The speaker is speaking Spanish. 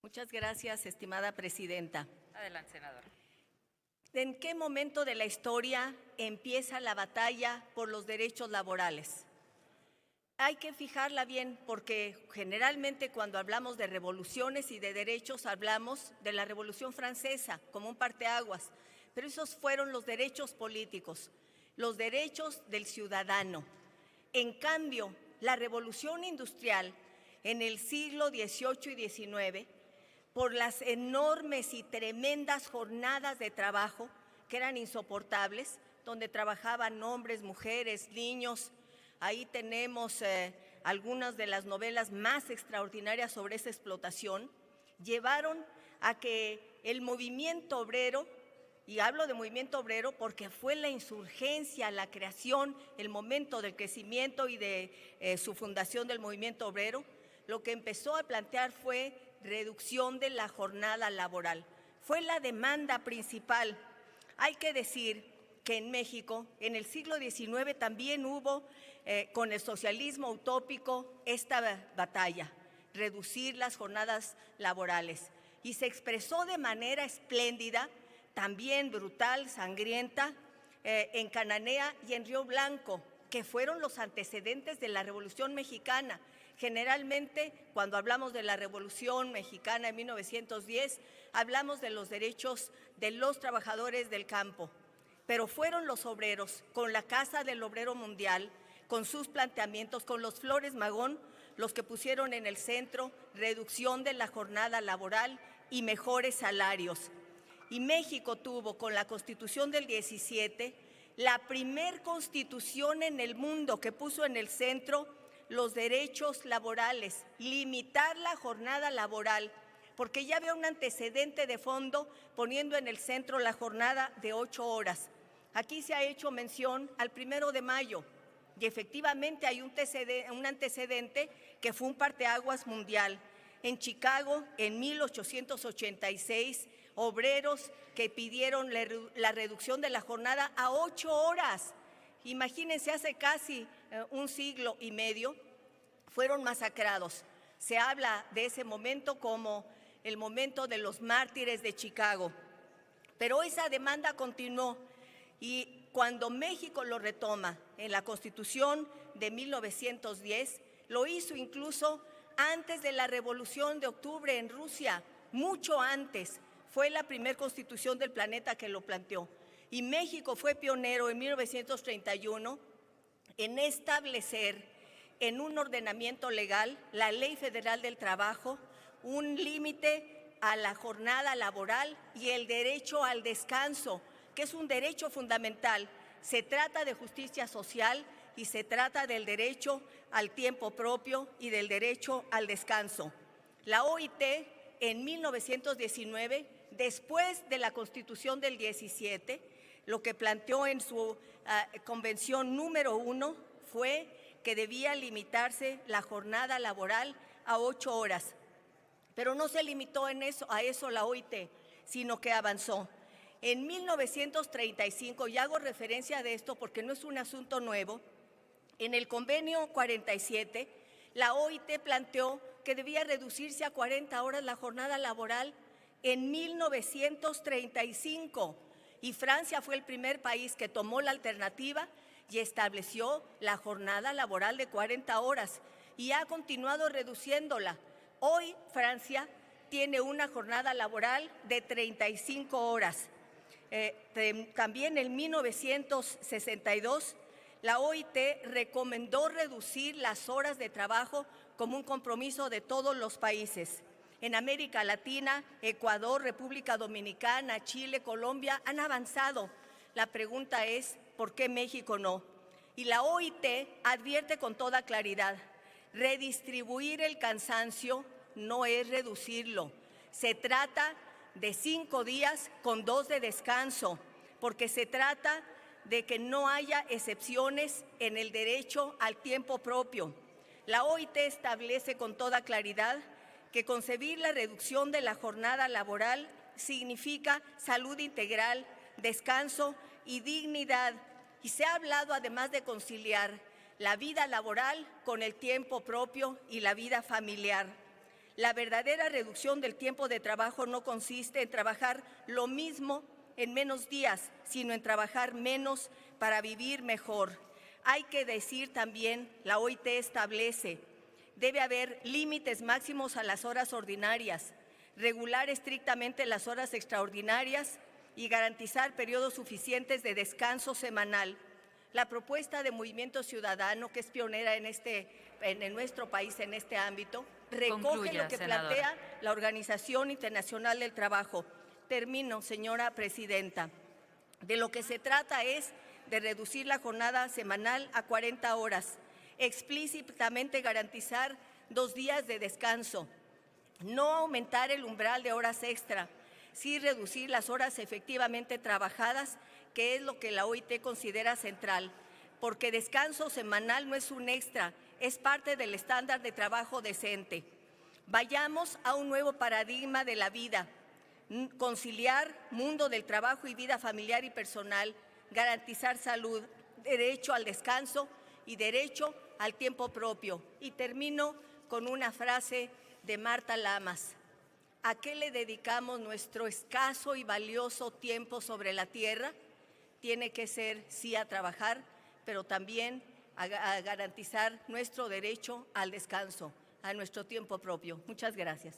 Muchas gracias, estimada presidenta. Adelante, senadora. ¿En qué momento de la historia empieza la batalla por los derechos laborales? Hay que fijarla bien porque generalmente cuando hablamos de revoluciones y de derechos hablamos de la Revolución Francesa como un parteaguas, pero esos fueron los derechos políticos, los derechos del ciudadano. En cambio, la Revolución Industrial en el siglo XVIII y XIX, por las enormes y tremendas jornadas de trabajo que eran insoportables, donde trabajaban hombres, mujeres, niños. Ahí tenemos algunas de las novelas más extraordinarias sobre esa explotación. Llevaron a que el movimiento obrero, y hablo de movimiento obrero porque fue la insurgencia, la creación, el momento del crecimiento y de su fundación del movimiento obrero, lo que empezó a plantear fue reducción de la jornada laboral. Fue la demanda principal. Hay que decir que en México, en el siglo XIX también hubo, con el socialismo utópico, esta batalla, reducir las jornadas laborales. Y se expresó de manera espléndida, también brutal, sangrienta, en Cananea y en Río Blanco, que fueron los antecedentes de la Revolución Mexicana. Generalmente, cuando hablamos de la Revolución Mexicana en 1910, hablamos de los derechos de los trabajadores del campo. Pero fueron los obreros, con la Casa del Obrero Mundial, con sus planteamientos, con los Flores Magón, los que pusieron en el centro reducción de la jornada laboral y mejores salarios. Y México tuvo, con la Constitución del 17, la primer constitución en el mundo que puso en el centro los derechos laborales, limitar la jornada laboral, porque ya había un antecedente de fondo poniendo en el centro la jornada de 8 horas. Aquí se ha hecho mención al 1 de mayo y efectivamente hay un antecedente que fue un parteaguas mundial. En Chicago, en 1886, obreros que pidieron la reducción de la jornada a 8 horas. Imagínense, hace casi un siglo y medio fueron masacrados. Se habla de ese momento como el momento de los mártires de Chicago. Pero esa demanda continuó y cuando México lo retoma en la Constitución de 1910, lo hizo incluso antes de la Revolución de Octubre en Rusia, mucho antes. Fue la primera constitución del planeta que lo planteó. Y México fue pionero en 1931 en establecer en un ordenamiento legal la Ley Federal del Trabajo, un límite a la jornada laboral y el derecho al descanso, que es un derecho fundamental. Se trata de justicia social y se trata del derecho al tiempo propio y del derecho al descanso. La OIT en 1919, después de la Constitución del 17, lo que planteó en su convención número 1 fue que debía limitarse la jornada laboral a 8 horas. Pero no se limitó a eso la OIT, sino que avanzó. En 1935, y hago referencia de esto porque no es un asunto nuevo, en el convenio 47, la OIT planteó que debía reducirse a 40 horas la jornada laboral en 1935. Y Francia fue el primer país que tomó la alternativa y estableció la jornada laboral de 40 horas y ha continuado reduciéndola. Hoy Francia tiene una jornada laboral de 35 horas. También en 1962 la OIT recomendó reducir las horas de trabajo como un compromiso de todos los países. En América Latina, Ecuador, República Dominicana, Chile, Colombia han avanzado. La pregunta es, ¿por qué México no? Y la OIT advierte con toda claridad, redistribuir el cansancio no es reducirlo. Se trata de 5 días con 2 de descanso, porque se trata de que no haya excepciones en el derecho al tiempo propio. La OIT establece con toda claridad que concebir la reducción de la jornada laboral significa salud integral, descanso y dignidad. Y se ha hablado además de conciliar la vida laboral con el tiempo propio y la vida familiar. La verdadera reducción del tiempo de trabajo no consiste en trabajar lo mismo en menos días, sino en trabajar menos para vivir mejor. Hay que decir también, la OIT establece, debe haber límites máximos a las horas ordinarias, regular estrictamente las horas extraordinarias y garantizar periodos suficientes de descanso semanal. La propuesta de Movimiento Ciudadano, que es pionera en nuestro país en este ámbito, recoge Concluya, lo que senadora. plantea la Organización Internacional del Trabajo. Termino, señora presidenta. De lo que se trata es de reducir la jornada semanal a 40 horas, explícitamente garantizar 2 días de descanso, no aumentar el umbral de horas extra, sí reducir las horas efectivamente trabajadas, que es lo que la OIT considera central, porque descanso semanal no es un extra, es parte del estándar de trabajo decente. Vayamos a un nuevo paradigma de la vida, conciliar mundo del trabajo y vida familiar y personal, garantizar salud, derecho al descanso y derecho al tiempo propio. Y termino con una frase de Marta Lamas. ¿A qué le dedicamos nuestro escaso y valioso tiempo sobre la tierra? Tiene que ser, sí, a trabajar, pero también a garantizar nuestro derecho al descanso, a nuestro tiempo propio. Muchas gracias.